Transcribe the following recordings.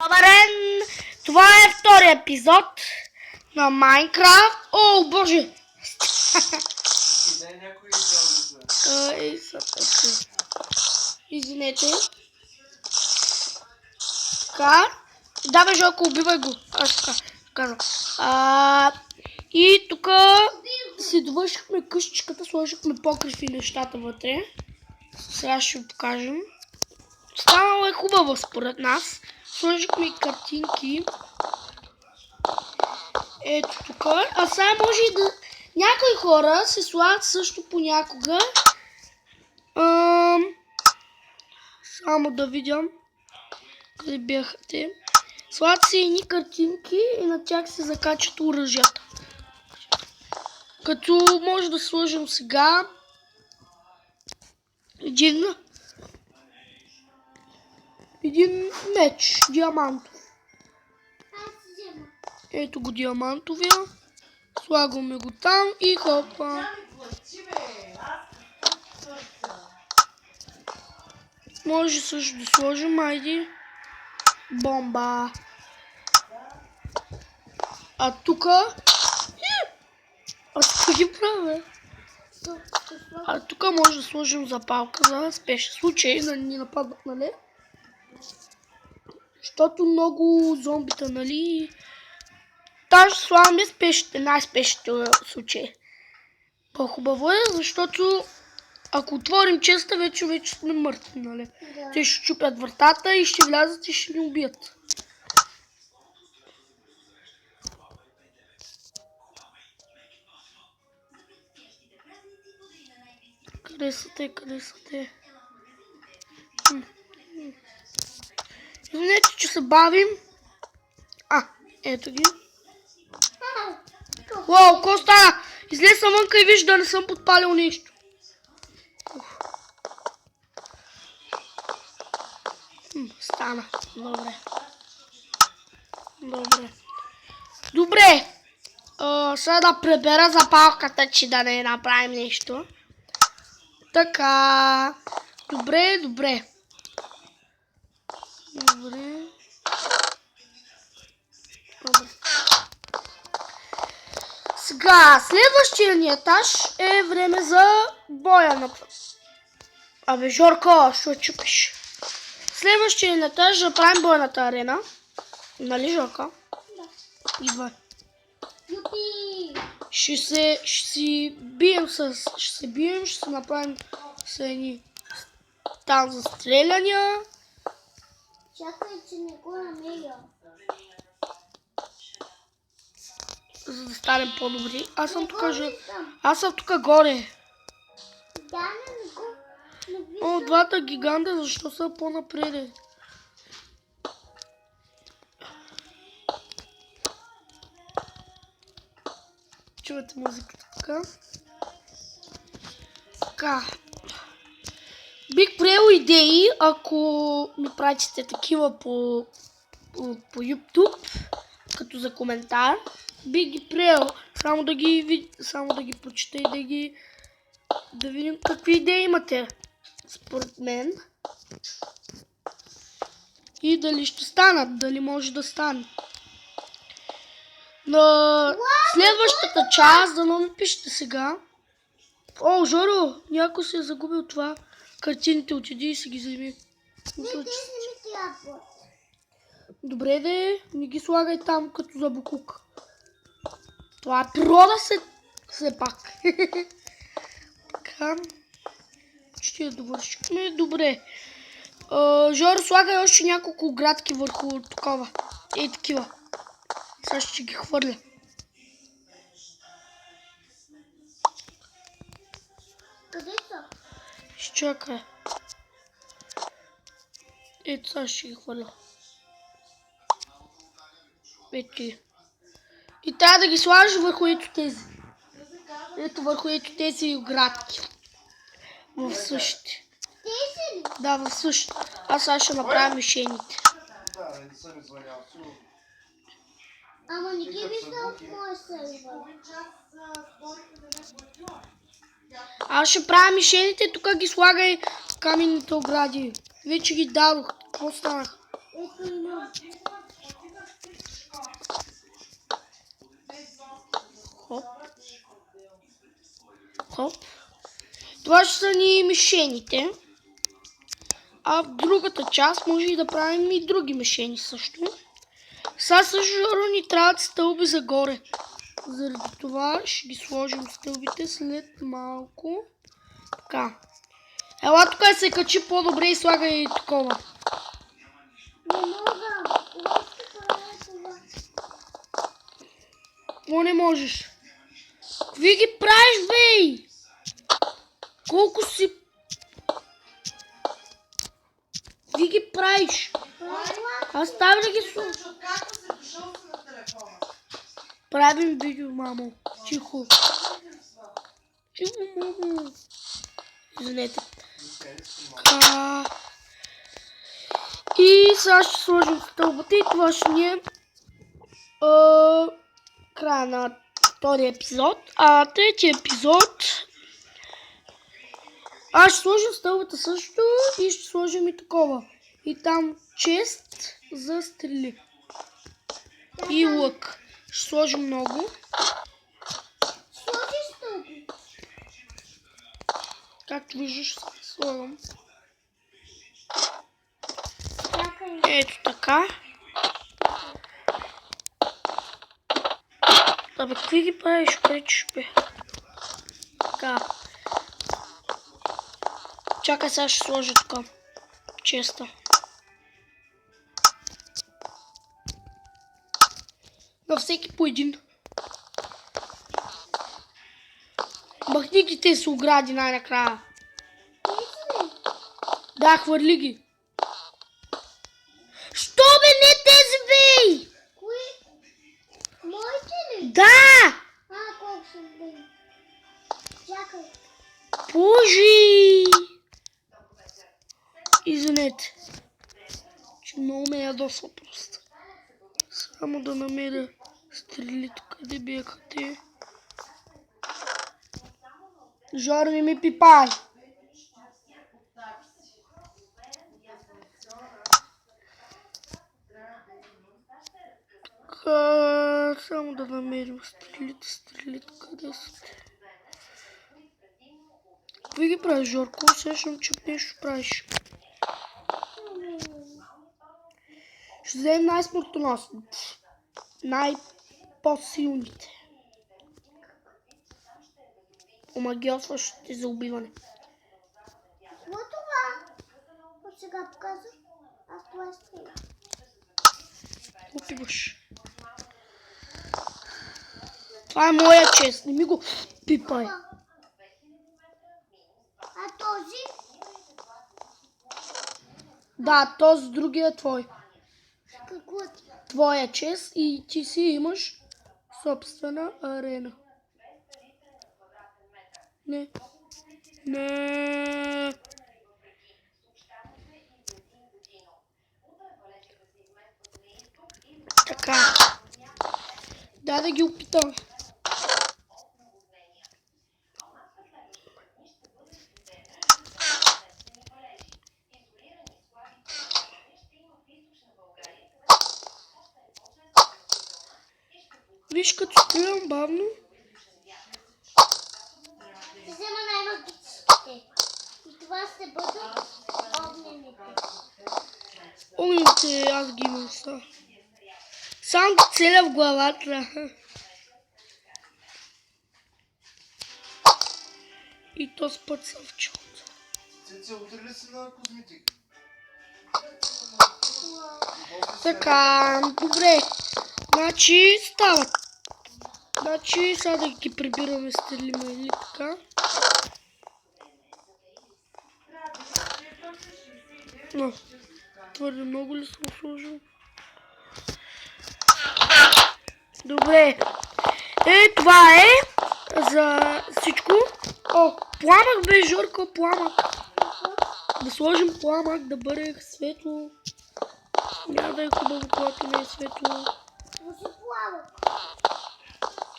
Добър ден! Това е втория епизод на Майнкрафт. О, боже! Извинете. Така. Да, бе, Жълко, убивай го. Аз така казвам. И тук си довършихме къщичката, сложихме покрив и нещата вътре. Сега ще ви покажем. Станало е хубаво според нас. Сложихме и картинки. Ето тук. А сега може и да... Някои хора се слагат също понякога. Само да видям. Къде бяха те? Слагат се едни картинки и на тях се закачат оръжията. Като може да сложим сега един меч, диамантов. Ето го диамантовия. Слагаме го там и хопа. Може също да сложим, айди, бомба. А тука... ги правя. А тук може да сложим запалка за спешен случай да ни нападнат, нали? Защото много зомбита, нали? Даже слагаме най-спешните случаи. По-хубаво е, защото ако отворим честа, вече сме мъртви, нали? Да. Те ще чупят вратата и ще влязат и ще ни убият. Къде са те? Къде са те? Извинете, че се бавим. Ето ги. Уау, какво стана? Излез съм вънка и виж да не съм подпалил нещо. Стана. Добре. Сега да пребера запалката, че да не направим нещо. Така. Добре. Сега, следващия ни етаж е време за бояната. Абе, Жорко, ще чупиш. Следващия ни етаж да правим бойната арена. Нали, Жорко? Да. Идвай. Ще се бием, ще се направим с едни там за стреляния. Чакай, че не го намеря. За да станем по-добри. Аз съм тук горе. Да, не го. О, двата гиганта, защо са по-напреде? Чувате музиката така. Така. Бих приел идеи, ако ми пратите такива по YouTube, като за коментар. Бих ги приел, само да ги прочета и да видим какви идеи имате, според мен. И дали ще станат, дали може да стане. На следващата част, да не пишете сега. О, Жоро, някой се е загубил това. Картините, отиди и си ги вземи. Добре де, не ги слагай там като за букук. Това е природа все пак. Така. Почти я довършихме. Добре. Жоро, слагай още няколко градки върху такова. Ей, такива. Сега ще ги хвърля. Къде са? Ще чакай. Ето сега ще ги хвърля. Ето ги. И трябва да ги слагаш върху ето тези. Ето върху ето тези градки. В същите. Тези ли? Да, в същите. Аз сега ще направя мишените. Ама не ги виждам в моя сервер. Аз ще правя мишените, тук ги слагай каменните огради. Вече ги дадох. Какво станах? Ето има. Хоп. Хоп. Това ще са ни мишените. А в другата част може и да правим и други мишени също. Сега също ни трябват стълби загоре. Заради това ще ги сложим стълбите след малко. Така. Ела тук се качи по-добре и слага и такова. Не мога. Това ще правя това. Какво не можеш? Какви ги правиш, бей? Колко си... Какви ги правиш? Аз ставя да ги слушам. Правим видео, мамо. Тихо. Тихо, мамо. Извинете. И сега ще сложим стълбата и това ще ни е края на втория епизод. А третия епизод аз ще сложим стълбата също и ще сложим и такова. И там чест за стрели. И лък. Ще сложим много. Сложи стълби. Както виждаш, слагам. Чакай. Ето така. Абе, какви ги правиш, пречиш, бе? Така. Чакай, сега ще сложа така. Честа. На всеки по един. Махни ги те се огради най-накрая. Да, хвърли ги. Що бе, не тези, бей? Кои? Моите ли? Да! Колко са били? Чакай. Боже! Извинете. Че много ме ядосва просто. Само да намеря стрелите, къде бяха те. Жор, не ми пипай! Само да намерим стрелите, къде са те. Какви ги правиш, Жорко? Усещам, че нещо правиш. Ще вземем най-смъртоносните. Най-по-силните. Омагиосващите за убиване. Какво това? От сега показваш? Аз това стреля. Отиваш. Това е моя чест. Не ми го пипай. А този? Да, този другия е твой. Какво ти? Твоя чест и ти си имаш собствена арена. Не. Не. Така. Да ги опитам. Виж, като стрелям бавно. Взема най-магическите. И това ще бъдат огнените. Огнените аз ги имам са. Само да целя в главата. И то с път съм в челото. Цеци, утре ли си на козметик? Така, добре. Значи стават. Значи сега да ги прибираме стрелима или така. Но, твърде много ли съм сложил? Добре. Това е за всичко. О, пламък бе, Жорко, пламък. Да сложим пламък, да бъде светло. Няма да е хубаво, когато не е светло. Сложи пламък.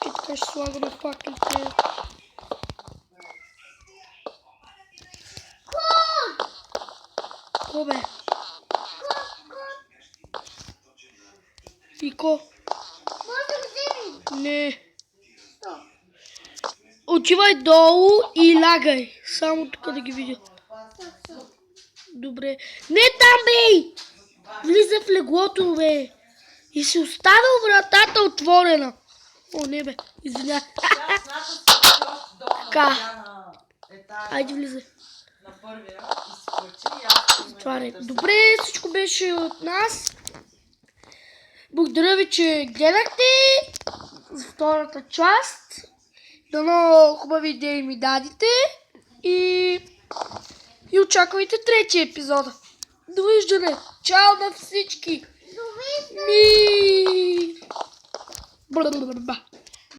И така ще слагаме факелите. Какво бе? Ико. Може да вземи. Не. Стоп. Отивай долу и лягай. Само тук да ги видя. Стоп. Добре. Не там, бей! Влиза в леглото, бе. И си оставил вратата отворена. О, не, бе. Извиня. Така. Айде, влизай. На първия и си плачи и аз Отваряй. Добре, всичко беше от нас. Благодаря ви, че гледахте за втората част. Дано хубави идеи ми дадите. И очаквайте третия епизод. Довиждане. Чао на всички. Довиждане. Ми.